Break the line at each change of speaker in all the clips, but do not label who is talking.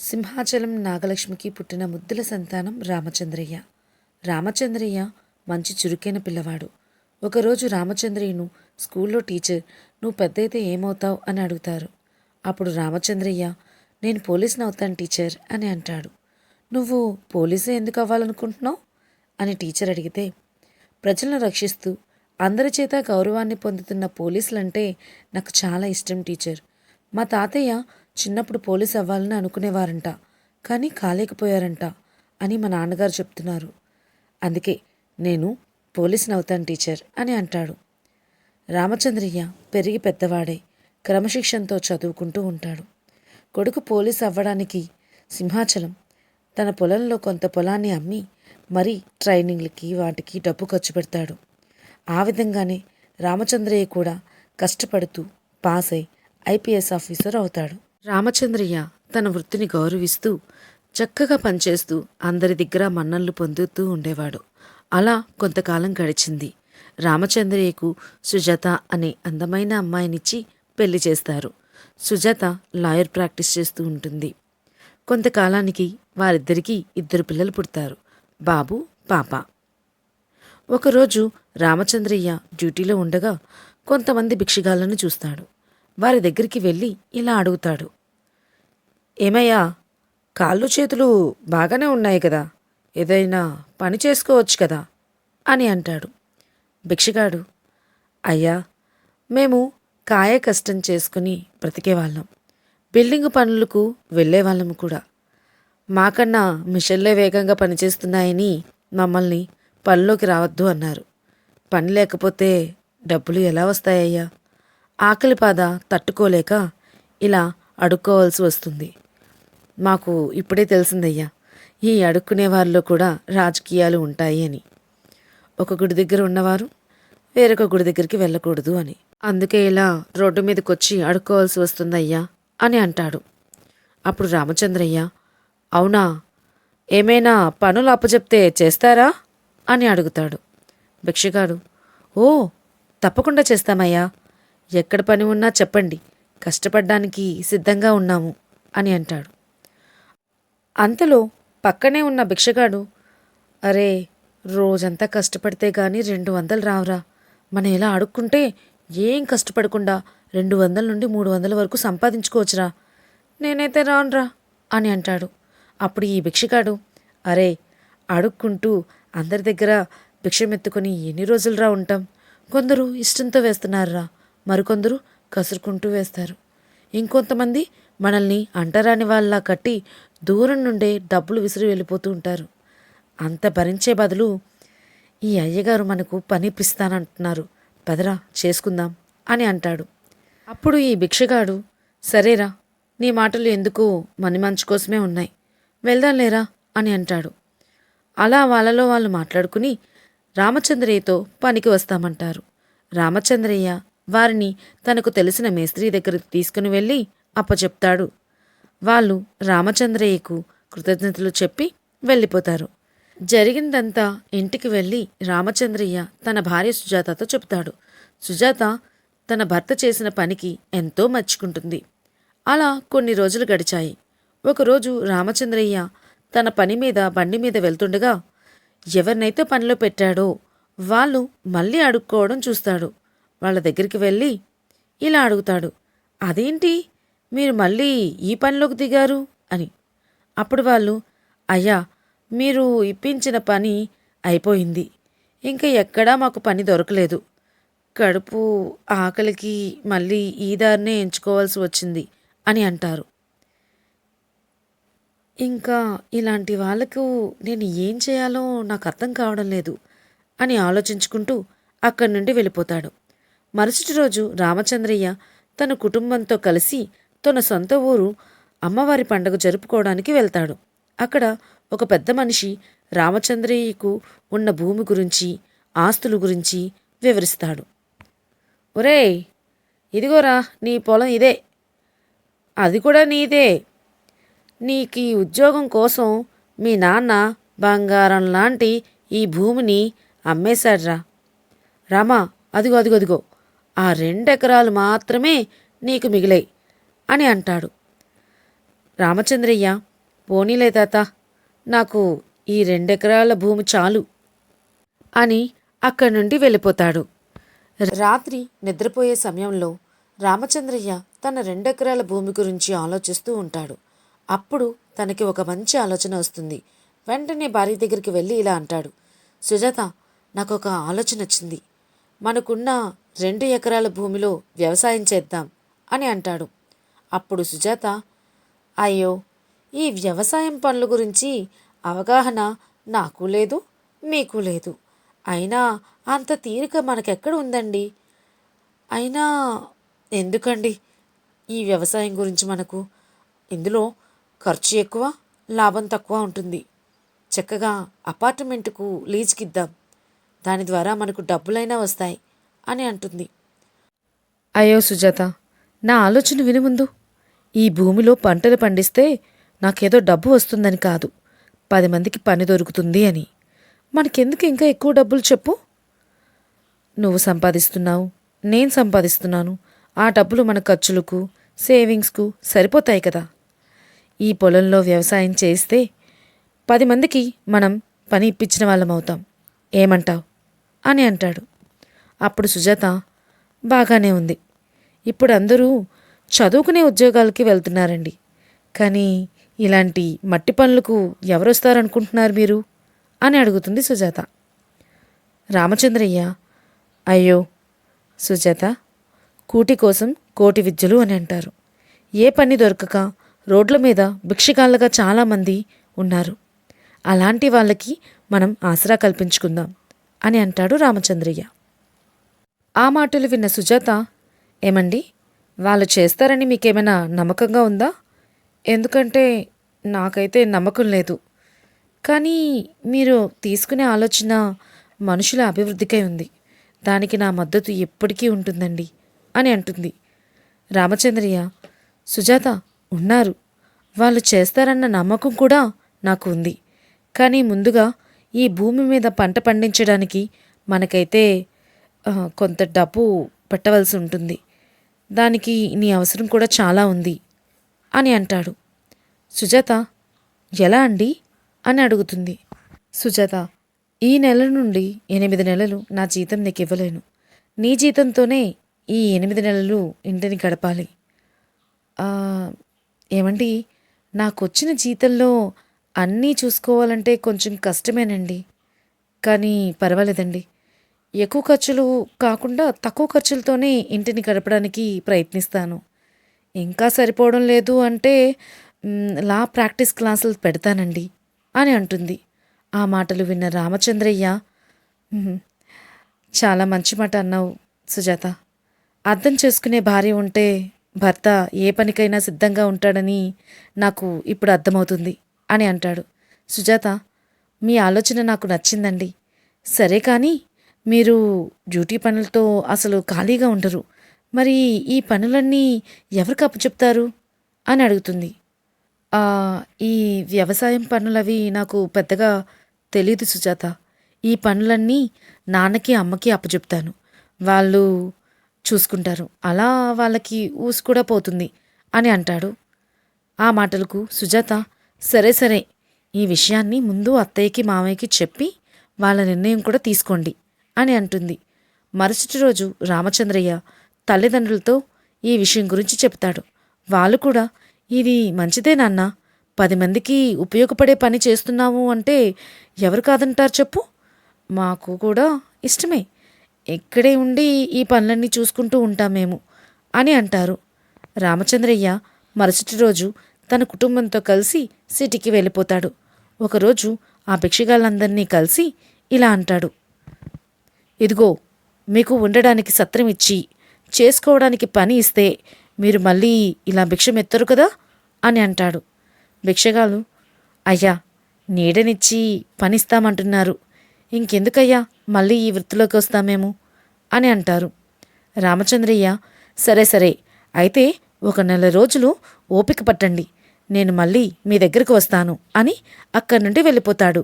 సింహాచలం నాగలక్ష్మికి పుట్టిన ముద్దుల సంతానం రామచంద్రయ్య. రామచంద్రయ్య మంచి చురుకైన పిల్లవాడు. ఒకరోజు రామచంద్రయ్యను స్కూల్లో టీచర్ "నువ్వు పెద్దయితే ఏమవుతావు" అని అడుగుతారు. అప్పుడు రామచంద్రయ్య "నేను పోలీసుని అవుతాను టీచర్" అని అంటాడు. "నువ్వు పోలీసే ఎందుకు అవ్వాలనుకుంటున్నావు" అని టీచర్ అడిగితే, "ప్రజలను రక్షిస్తూ అందరి చేత గౌరవాన్ని పొందుతున్న పోలీసులంటే నాకు చాలా ఇష్టం టీచర్. మా తాతయ్య చిన్నప్పుడు పోలీస్ అవ్వాలని అనుకునేవారంట, కానీ కాలేకపోయారంట" అని మా నాన్నగారు చెప్తున్నారు. "అందుకే నేను పోలీసుని అవుతాను టీచర్" అని అంటాడు. రామచంద్రయ్య పెరిగి పెద్దవాడై క్రమశిక్షణతో చదువుకుంటూ ఉంటాడు. కొడుకు పోలీస్ అవ్వడానికి సింహాచలం తన పొలంలో కొంత పొలాన్ని అమ్మి మరీ ట్రైనింగ్లకి వాటికి డబ్బు ఖర్చు పెడతాడు. ఆ విధంగానే రామచంద్రయ్య కూడా కష్టపడుతూ పాస్ అయి ఐపీఎస్ ఆఫీసర్ అవుతాడు. రామచంద్రయ్య తన వృత్తిని గౌరవిస్తూ చక్కగా పనిచేస్తూ అందరి దగ్గర మన్ననలు పొందుతూ ఉండేవాడు. అలా కొంతకాలం గడిచింది. రామచంద్రయ్యకు సుజాత అనే అందమైన అమ్మాయినిచ్చి పెళ్లి చేస్తారు. సుజాత లాయర్ ప్రాక్టీస్ చేస్తూ ఉంటుంది. కొంతకాలానికి వారిద్దరికీ 2 పిల్లలు పుడతారు, బాబు, పాప. ఒకరోజు రామచంద్రయ్య డ్యూటీలో ఉండగా కొంతమంది భిక్షగాళ్లను చూస్తాడు. వారి దగ్గరికి వెళ్ళి ఇలా అడుగుతాడు, "ఏమయ్యా, కాళ్ళు చేతులు బాగానే ఉన్నాయి కదా, ఏదైనా పని చేసుకోవచ్చు కదా" అని అంటాడు. భిక్షగాడు, "అయ్యా, మేము కాయ కష్టం చేసుకుని బ్రతికేవాళ్ళం, బిల్డింగు పనులకు వెళ్ళేవాళ్ళము కూడా. మాకన్నా మిషన్లే వేగంగా పనిచేస్తున్నాయని మమ్మల్ని పనిలోకి రావద్దు అన్నారు. పని లేకపోతే డబ్బులు ఎలా వస్తాయ్యా? ఆకలి బాధ తట్టుకోలేక ఇలా అడుక్కోవాల్సి వస్తుంది. మాకు ఇప్పుడే తెలిసిందయ్యా, ఈ అడుక్కునే వారిలో కూడా రాజకీయాలు ఉంటాయి అని. ఒక గుడి దగ్గర ఉన్నవారు వేరొక గుడి దగ్గరికి వెళ్ళకూడదు అని. అందుకే ఇలా రోడ్డు మీదకి వచ్చి అడుక్కోవాల్సి వస్తుందయ్యా" అని అంటాడు. అప్పుడు రామచంద్రయ్య, "అవునా, ఏమైనా పనులు అప్పచెప్తే చేస్తారా" అని అడుగుతాడు. భిక్షగాడు, "ఓ, తప్పకుండా చేస్తామయ్యా. ఎక్కడ పని ఉన్నా చెప్పండి, కష్టపడ్డానికి సిద్ధంగా ఉన్నాము" అని అంటాడు. అంతలో పక్కనే ఉన్న భిక్షగాడు, "అరే, రోజంతా కష్టపడితే గాని 200 రావురా. మనం ఇలా అడుక్కుంటే ఏం కష్టపడకుండా 200 నుండి 300 వరకు సంపాదించుకోవచ్చురా. నేనైతే రానురా" అని అంటాడు. అప్పుడు ఈ భిక్షగాడు, "అరే, అడుక్కుంటూ అందరి దగ్గర భిక్షమెత్తుకొని ఎన్ని రోజులురా ఉంటాం? కొందరు ఇష్టంతో వేస్తున్నారురా, మరికొందరు కసురుకుంటూ వేస్తారు. ఇంకొంతమంది మనల్ని అంటరాని వాళ్ళ కట్టి దూరం నుండే డబ్బులు విసిరి వెళ్ళిపోతూ ఉంటారు. అంత భరించే బదులు ఈ అయ్యగారు మనకు పని ఇప్పిస్తానంటున్నారు, పదరా చేసుకుందాం" అని అంటాడు. అప్పుడు ఈ భిక్షగాడు, "సరేరా, నీ మాటలు ఎందుకు మని మంచి కోసమే ఉన్నాయి, వెళ్దాంలేరా" అని అంటాడు. అలా వాళ్ళలో వాళ్ళు మాట్లాడుకుని రామచంద్రయ్యతో పనికి వస్తామంటారు. రామచంద్రయ్య వారిని తనకు తెలిసిన మేస్త్రి దగ్గరికి తీసుకుని వెళ్ళి అప్పచెప్తాడు. వాళ్ళు రామచంద్రయ్యకు కృతజ్ఞతలు చెప్పి వెళ్ళిపోతారు. జరిగిందంతా ఇంటికి వెళ్ళి రామచంద్రయ్య తన భార్య సుజాతతో చెప్తాడు. సుజాత తన భర్త చేసిన పనికి ఎంతో మెచ్చుకుంటుంది. అలా కొన్ని రోజులు గడిచాయి. ఒకరోజు రామచంద్రయ్య తన పని మీద బండి మీద వెళ్తుండగా ఎవరినైతే పనిలో పెట్టాడో వాళ్ళు మళ్ళీ అడుక్కోవడం చూస్తాడు. వాళ్ళ దగ్గరికి వెళ్ళి ఇలా అడుగుతాడు, "అదేంటి, మీరు మళ్ళీ ఈ పనిలోకి దిగారు" అని. అప్పుడు వాళ్ళు, "అయ్యా, మీరు ఇప్పించిన పని అయిపోయింది, ఇంకా ఎక్కడా మాకు పని దొరకలేదు. కడుపు ఆకలికి మళ్ళీ ఈ దారినే ఎంచుకోవాల్సి వచ్చింది" అని అంటారు. ఇంకా ఇలాంటి వాళ్ళకు నేను ఏం చేయాలో నాకు అర్థం కావడం లేదు అని ఆలోచించుకుంటూ అక్కడి నుండి వెళ్ళిపోతాడు. మరుసటి రోజు రామచంద్రయ్య తన కుటుంబంతో కలిసి తన సొంత ఊరు అమ్మవారి పండుగ జరుపుకోవడానికి వెళ్తాడు. అక్కడ ఒక పెద్ద మనిషి రామచంద్రయ్యకు ఉన్న భూమి గురించి, ఆస్తుల గురించి వివరిస్తాడు. "ఒరేయ్, ఇదిగోరా నీ పొలం, ఇదే, అది కూడా నీదే. నీకు ఈ ఉద్యోగం కోసం మీ నాన్న బంగారం లాంటి ఈ భూమిని అమ్మేశాడ్రా. రామా, అదిగో అదిగో అదిగో, ఆ 2 ఎకరాలు మాత్రమే నీకు మిగిలాయి" అని అంటాడు. రామచంద్రయ్య పోనీలే తాత, నాకు ఈ 2 ఎకరాల భూమి చాలు అని అక్కడి నుండి వెళ్ళిపోతాడు. రాత్రి నిద్రపోయే సమయంలో రామచంద్రయ్య తన 2 ఎకరాల భూమి గురించి ఆలోచిస్తూ ఉంటాడు. అప్పుడు తనకి ఒక మంచి ఆలోచన వస్తుంది. వెంటనే భార్య దగ్గరికి వెళ్ళి ఇలా అంటాడు, సుజాత, నాకు ఒక ఆలోచన వచ్చింది. మనకున్న 2 ఎకరాల భూమిలో వ్యవసాయం చేద్దాం అని అంటాడు. అప్పుడు సుజాత, అయ్యో, ఈ వ్యవసాయం పనుల గురించి అవగాహన నాకు లేదు, మీకు లేదు. అయినా అంత తీరిక మనకెక్కడ ఉందండి. అయినా ఎందుకండి ఈ వ్యవసాయం గురించి మనకు? ఇందులో ఖర్చు ఎక్కువ, లాభం తక్కువ ఉంటుంది. చక్కగా అపార్ట్మెంటుకు లీజుకిద్దాం, దాని ద్వారా మనకు డబ్బులైనా వస్తాయి అని అంటుంది. అయ్యో సుజాత, నా ఆలోచన విను ముందు. ఈ భూమిలో పంటలు పండిస్తే నాకేదో డబ్బు వస్తుందని కాదు, 10 మందికి పని దొరుకుతుంది అని. మనకెందుకు ఇంకా ఎక్కువ డబ్బులు చెప్పు? నువ్వు సంపాదిస్తున్నావు, నేను సంపాదిస్తున్నాను. ఆ డబ్బులు మన ఖర్చులకు, సేవింగ్స్కు సరిపోతాయి కదా. ఈ పొలంలో వ్యవసాయం చేస్తే 10 మందికి మనం పని ఇప్పించిన వాళ్ళం అవుతాం. ఏమంటావు అని అంటాడు. అప్పుడు సుజాత, బాగానే ఉంది. ఇప్పుడు అందరూ చదువుకునే ఉద్యోగాలకి వెళ్తున్నారండి. కానీ ఇలాంటి మట్టి పనులకు ఎవరొస్తారనుకుంటున్నారు మీరు అని అడుగుతుంది సుజాత. రామచంద్రయ్య, అయ్యో సుజాత, కూటి కోసం కోటి విద్యలు అని అంటారు. ఏ పని దొరకక రోడ్ల మీద భిక్షగాళ్ళగా చాలామంది ఉన్నారు. అలాంటి వాళ్ళకి మనం ఆసరా కల్పించుకుందాం అని అంటాడు రామచంద్రయ్య. ఆ మాటలు విన్న సుజాత, ఏమండి, వాళ్ళు చేస్తారని మీకేమైనా నమ్మకంగా ఉందా? ఎందుకంటే నాకైతే నమ్మకం లేదు. కానీ మీరు తీసుకునే ఆలోచన మనుషుల అభివృద్ధికై ఉంది. దానికి నా మద్దతు ఎప్పటికీ ఉంటుందండి అని అంటుంది. రామచంద్రయ్య, సుజాత, ఉన్నారు, వాళ్ళు చేస్తారన్న నమ్మకం కూడా నాకు ఉంది. కానీ ముందుగా ఈ భూమి మీద పంట పండించడానికి మనకైతే కొంత డబ్బు పెట్టవలసి ఉంటుంది. దానికి నీ అవసరం కూడా చాలా ఉంది అని అంటాడు. సుజాత, ఎలా అండి అని అడుగుతుంది. సుజాత, ఈ నెల నుండి 8 నెలలు నా జీతం నీకు ఇవ్వలేను. నీ జీతంతోనే ఈ 8 నెలలు ఇంటిని గడపాలి. ఏమండి, నాకొచ్చిన జీతంలో అన్నీ చూసుకోవాలంటే కొంచెం కష్టమేనండి. కానీ పర్వాలేదండి, ఎక్కువ ఖర్చులు కాకుండా తక్కువ ఖర్చులతోనే ఇంటిని గడపడానికి ప్రయత్నిస్తాను. ఇంకా సరిపోవడం లేదు అంటే లా ప్రాక్టీస్ క్లాసులు పెడతానండి అని అంటుంది. ఆ మాటలు విన్న రామచంద్రయ్య, చాలా మంచి మాట అన్నావు సుజాత. అర్థం చేసుకునే భార్య ఉంటే భర్త ఏ పనికైనా సిద్ధంగా ఉంటాడని నాకు ఇప్పుడు అర్థమవుతుంది అని అంటాడు. సుజాత, మీ ఆలోచన నాకు నచ్చిందండి. సరే, కానీ మీరు డ్యూటీ పనులతో అసలు ఖాళీగా ఉండరు. మరి ఈ పనులన్నీ ఎవరికి అప్పచెప్తారు అని అడుగుతుంది. ఈ వ్యవసాయం పనులవి నాకు పెద్దగా తెలీదు సుజాత. ఈ పనులన్నీ నాన్నకి అమ్మకి అప్పచెప్తాను, వాళ్ళు చూసుకుంటారు. అలా వాళ్ళకి ఊసు కూడా పోతుంది అని అంటాడు. ఆ మాటలకు సుజాత, సరే సరే, ఈ విషయాన్ని ముందు అత్తయ్యకి మామయ్యకి చెప్పి వాళ్ళ నిర్ణయం కూడా తీసుకోండి అని అంటుంది. మరుసటి రోజు రామచంద్రయ్య తల్లిదండ్రులతో ఈ విషయం గురించి చెప్తాడు. వాళ్ళు కూడా, ఇది మంచిదే నాన్న, 10 మందికి ఉపయోగపడే పని చేస్తున్నాము అంటే ఎవరు కాదంటారు చెప్పు. మాకు కూడా ఇష్టమే, ఇక్కడే ఉండి ఈ పనులన్నీ చూసుకుంటూ ఉంటాం మేము అని అంటారు. రామచంద్రయ్య మరుసటి రోజు తన కుటుంబంతో కలిసి సిటీకి వెళ్ళిపోతాడు. ఒకరోజు ఆ భిక్షగాళ్ళందరినీ కలిసి ఇలా అంటాడు, ఇదిగో, మీకు ఉండడానికి సత్రం ఇచ్చి చేసుకోవడానికి పని ఇస్తే మీరు మళ్ళీ ఇలా భిక్షమెత్తరు కదా అని అంటాడు. భిక్షగాలు, అయ్యా, నీడనిచ్చి పనిస్తామంటున్నారు, ఇంకెందుకయ్యా మళ్ళీ ఈ వృత్తిలోకి వస్తామేమో అని అంటారు. రామచంద్రయ్య, సరే సరే, అయితే 1 నెల రోజులు ఓపిక పట్టండి, నేను మళ్ళీ మీ దగ్గరకు వస్తాను అని అక్కడి నుండి వెళ్ళిపోతాడు.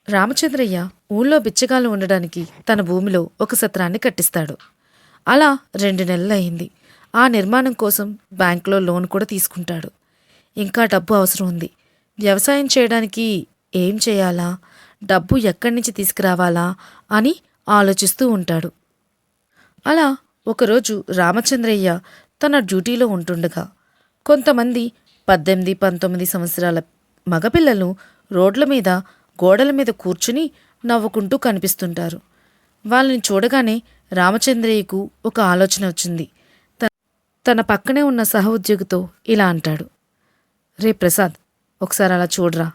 రామచంద్రయ్య ఊళ్ళో బిచ్చగాళ్ళు ఉండడానికి తన భూమిలో ఒక సత్రాన్ని కట్టిస్తాడు. అలా 2 నెలలు అయింది. ఆ నిర్మాణం కోసం బ్యాంకులో లోన్ కూడా తీసుకుంటాడు. ఇంకా డబ్బు అవసరం ఉంది. వ్యవసాయం చేయడానికి ఏం చేయాలా, డబ్బు ఎక్కడి నుంచి తీసుకురావాలా అని ఆలోచిస్తూ ఉంటాడు. అలా ఒకరోజు రామచంద్రయ్య తన డ్యూటీలో ఉంటుండగా కొంతమంది 18, 19 సంవత్సరాల మగపిల్లలు రోడ్ల మీద, గోడల మీద కూర్చుని నవ్వుకుంటూ కనిపిస్తుంటారు. వాళ్ళని చూడగానే రామచంద్రయ్యకు ఒక ఆలోచన వచ్చింది. తన పక్కనే ఉన్న సహ ఉద్యోగితో ఇలా అంటాడు, రే ప్రసాద్, ఒకసారి అలా చూడరా,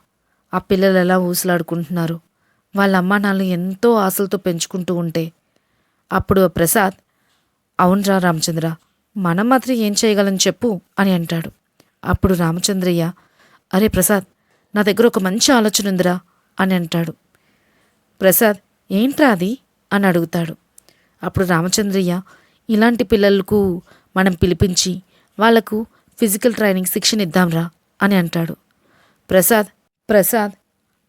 ఆ పిల్లలు ఎలా ఊసులాడుకుంటున్నారు, వాళ్ళ అమ్మా నాన్నలు ఎంతో ఆశలతో పెంచుకుంటూ ఉంటే. అప్పుడు ప్రసాద్, అవునరా రామచంద్ర, మనం మాత్రం ఏం చేయగలం చెప్పు అని అంటాడు. అప్పుడు రామచంద్రయ్య, అరే ప్రసాద్, నా దగ్గర ఒక మంచి ఆలోచన ఉందిరా అని అంటాడు. ప్రసాద్, ఏంట్రా అది అని అడుగుతాడు. అప్పుడు రామచంద్రయ్య, ఇలాంటి పిల్లలకు మనం పిలిపించి వాళ్లకు ఫిజికల్ ట్రైనింగ్ శిక్షణ ఇద్దాంరా అని అంటాడు. ప్రసాద్,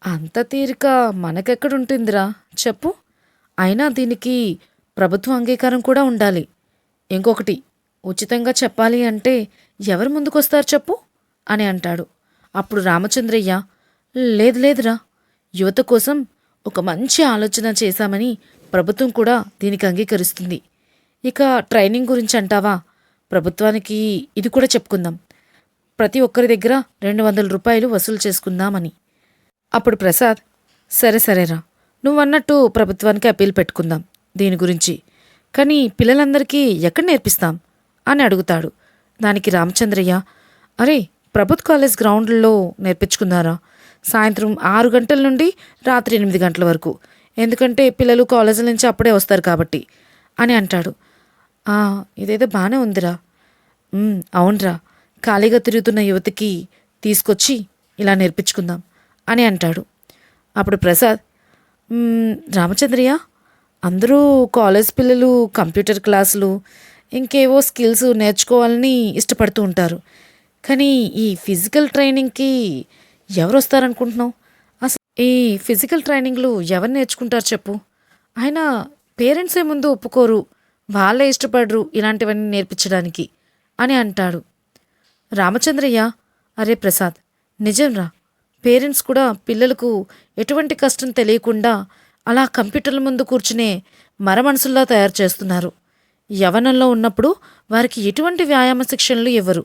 అంత తీరిక మనకెక్కడుంటుందిరా చెప్పు, అయినా దీనికి ప్రభుత్వ అంగీకారం కూడా ఉండాలి. ఇంకొకటి, ఉచితంగా చెప్పాలి అంటే ఎవరు ముందుకొస్తారు చెప్పు అని అంటాడు. అప్పుడు రామచంద్రయ్య, లేదురా, యువత కోసం ఒక మంచి ఆలోచన చేశామని ప్రభుత్వం కూడా దీనికి అంగీకరిస్తుంది. ఇక ట్రైనింగ్ గురించి అంటావా, ప్రభుత్వానికి ఇది కూడా చెప్పుకుందాం, ప్రతి ఒక్కరి దగ్గర 200 రూపాయలు వసూలు చేసుకుందామని. అప్పుడు ప్రసాద్, సరేరా, నువ్వన్నట్టు ప్రభుత్వానికి అప్పీల్ పెట్టుకుందాం దీని గురించి, కానీ పిల్లలందరికీ ఎక్కడ నేర్పిస్తాం అని అడుగుతాడు. దానికి రామచంద్రయ్య, అరే ప్రభుత్వ కాలేజ్ గ్రౌండ్లో నేర్పించుకున్నారా, సాయంత్రం 6 గంటల నుండి రాత్రి 8 గంటల వరకు, ఎందుకంటే పిల్లలు కాలేజీల నుంచి అప్పుడే వస్తారు కాబట్టి అని అంటాడు. ఇదేదో బాగానే ఉందిరా, అవునరా, ఖాళీగా తిరుగుతున్న యువతికి తీసుకొచ్చి ఇలా నేర్పించుకుందాం అని అంటాడు. అప్పుడు ప్రసాద్, రామచంద్రయ్య, అందరూ కాలేజ్ పిల్లలు కంప్యూటర్ క్లాసులు, ఇంకేవో స్కిల్స్ నేర్చుకోవాలని ఇష్టపడుతూ ఉంటారు, కానీ ఈ ఫిజికల్ ట్రైనింగ్కి ఎవరు వస్తారనుకుంటున్నావు? అసలు ఈ ఫిజికల్ ట్రైనింగ్లు ఎవరు నేర్చుకుంటారు చెప్పు, ఆయన పేరెంట్సే ముందు ఒప్పుకోరు, వాళ్ళే ఇష్టపడరు ఇలాంటివన్నీ నేర్పించడానికి అని అంటాడు. రామచంద్రయ్య, అరే ప్రసాద్, నిజంరా, పేరెంట్స్ కూడా పిల్లలకు ఎటువంటి కష్టం తెలియకుండా అలా కంప్యూటర్ల ముందు కూర్చునే మరమనసుల్లా తయారు చేస్తున్నారు. యవ్వనంలో ఉన్నప్పుడు వారికి ఎటువంటి వ్యాయామ శిక్షణలు ఇవ్వరు,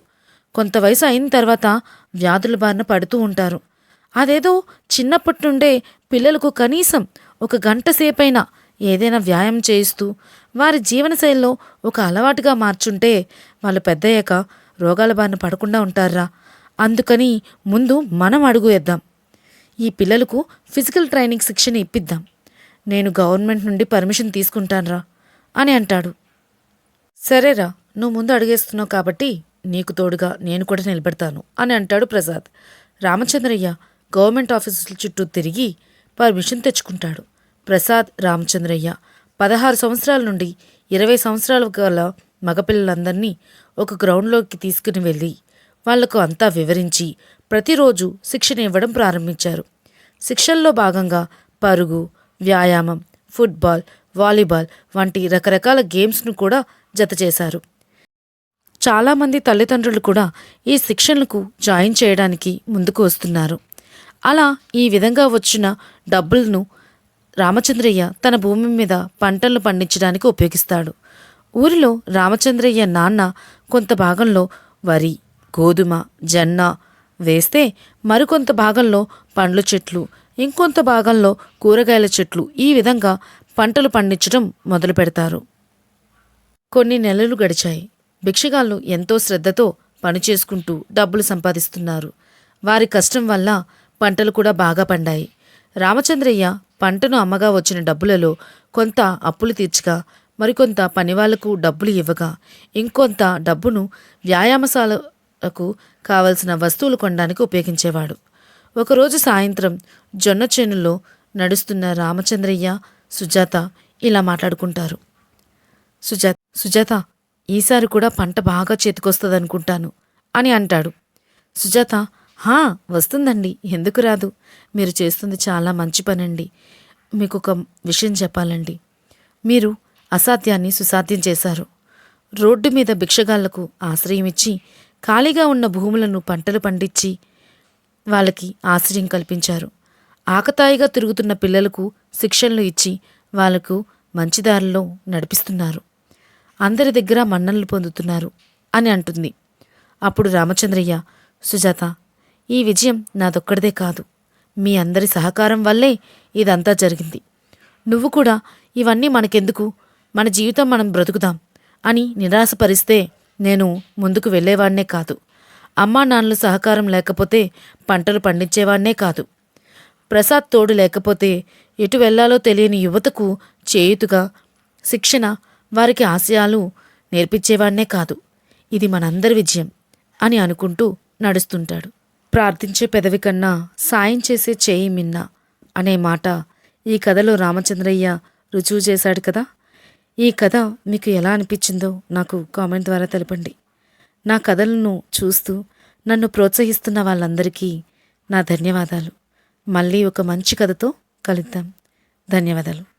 కొంత వయసు అయిన తర్వాత వ్యాధుల బారిన పడుతూ ఉంటారు. అదేదో చిన్నప్పటి నుండే పిల్లలకు కనీసం 1 గంట సేపైనా ఏదైనా వ్యాయామం చేయిస్తూ వారి జీవనశైలిలో ఒక అలవాటుగా మార్చుంటే వాళ్ళు పెద్దయ్యాక రోగాల బారిన పడకుండా ఉంటారా. అందుకని ముందు మనం అడుగు వేద్దాం, ఈ పిల్లలకు ఫిజికల్ ట్రైనింగ్ శిక్షణ ఇప్పిద్దాం, నేను గవర్నమెంట్ నుండి పర్మిషన్ తీసుకుంటానురా అని అంటాడు. సరేరా, నువ్వు ముందు అడుగేస్తున్నావు కాబట్టి నీకు తోడుగా నేను కూడా నిలబెడతాను అని అంటాడు ప్రసాద్. రామచంద్రయ్య గవర్నమెంట్ ఆఫీసుల చుట్టూ తిరిగి పర్మిషన్ తెచ్చుకుంటాడు. ప్రసాద్, రామచంద్రయ్య 16 సంవత్సరాల నుండి 20 సంవత్సరాల గల మగపిల్లలందరినీ ఒక గ్రౌండ్లోకి తీసుకుని వెళ్ళి వాళ్లకు అంతా వివరించి ప్రతిరోజు శిక్షణ ఇవ్వడం ప్రారంభించారు. శిక్షణలో భాగంగా పరుగు, వ్యాయామం, ఫుట్బాల్, వాలీబాల్ వంటి రకరకాల గేమ్స్ను కూడా జతచేశారు. చాలామంది తల్లిదండ్రులు కూడా ఈ శిక్షణలకు జాయిన్ చేయడానికి ముందుకు వస్తున్నారు. అలా ఈ విధంగా వచ్చిన డబ్బులను రామచంద్రయ్య తన భూమి మీద పంటలను పండించడానికి ఉపయోగిస్తాడు. ఊరిలో రామచంద్రయ్య నాన్న కొంత భాగంలో వరి, గోధుమ, జొన్న వేస్తే మరికొంత భాగంలో పండ్ల చెట్లు, ఇంకొంత భాగంలో కూరగాయల చెట్లు, ఈ విధంగా పంటలు పండించడం మొదలు పెడతారు. కొన్ని నెలలు గడిచాయి. భిక్షగాళ్ళు ఎంతో శ్రద్ధతో పనిచేసుకుంటూ డబ్బులు సంపాదిస్తున్నారు. వారి కష్టం వల్ల పంటలు కూడా బాగా పండాయి. రామచంద్రయ్య పంటను అమ్మగా వచ్చిన డబ్బులలో కొంత అప్పులు తీర్చగా, మరికొంత పనివాళ్లకు డబ్బులు ఇవ్వగా, ఇంకొంత డబ్బును వ్యాయామశాలకు కావలసిన వస్తువులు కొనడానికి ఉపయోగించేవాడు. ఒకరోజు సాయంత్రం జొన్న చేనులో నడుస్తున్న రామచంద్రయ్య, సుజాత ఇలా మాట్లాడుకుంటారు. సుజాత, ఈసారి కూడా పంట బాగా చేతికొస్తుందనుకుంటాను అని అంటాడు. సుజాత, వస్తుందండి, ఎందుకు రాదు, మీరు చేస్తుంది చాలా మంచి పనండి. మీకు ఒక విషయం చెప్పాలండి, మీరు అసాధ్యాన్ని సుసాధ్యం చేశారు. రోడ్డు మీద భిక్షగాళ్లకు ఆశ్రయం ఇచ్చి ఖాళీగా ఉన్న భూములను పంటలు పండించి వాళ్ళకి ఆశ్రయం కల్పించారు. ఆకతాయిగా తిరుగుతున్న పిల్లలకు శిక్షణలు ఇచ్చి వాళ్లకు మంచి దారిలో నడిపిస్తున్నారు. అందరి దగ్గర మన్ననలు పొందుతున్నారు అని అంటుంది. అప్పుడు రామచంద్రయ్య, సుజాత, ఈ విజయం నాదొక్కడిదే కాదు, మీ అందరి సహకారం వల్లే ఇదంతా జరిగింది. నువ్వు కూడా ఇవన్నీ మనకెందుకు, మన జీవితం మనం బ్రతుకుదాం అని నిరాశపరిస్తే నేను ముందుకు వెళ్ళేవాణ్ణే కాదు. అమ్మా నాన్నల సహకారం లేకపోతే పంటలు పండించేవాణ్ణే కాదు. ప్రసాద్ తోడు లేకపోతే ఎటు వెళ్లాలో తెలియని యువతకు చేయుతుగా శిక్షణ, వారికి ఆశయాలు నేర్పించేవాణ్ణే కాదు. ఇది మనందరి విజయం అని అనుకుంటూ నడుస్తుంటాడు. ప్రార్థించే పెదవి కన్నా సాయం చేసే చేయి మిన్న అనే మాట ఈ కథలో రామచంద్రయ్య రుజువు చేశాడు కదా. ఈ కథ మీకు ఎలా అనిపించిందో నాకు కామెంట్ ద్వారా తెలపండి. నా కథలను చూస్తూ నన్ను ప్రోత్సహిస్తున్న వాళ్ళందరికీ నా ధన్యవాదాలు. మళ్ళీ ఒక మంచి కథతో కలుద్దాం. ధన్యవాదాలు.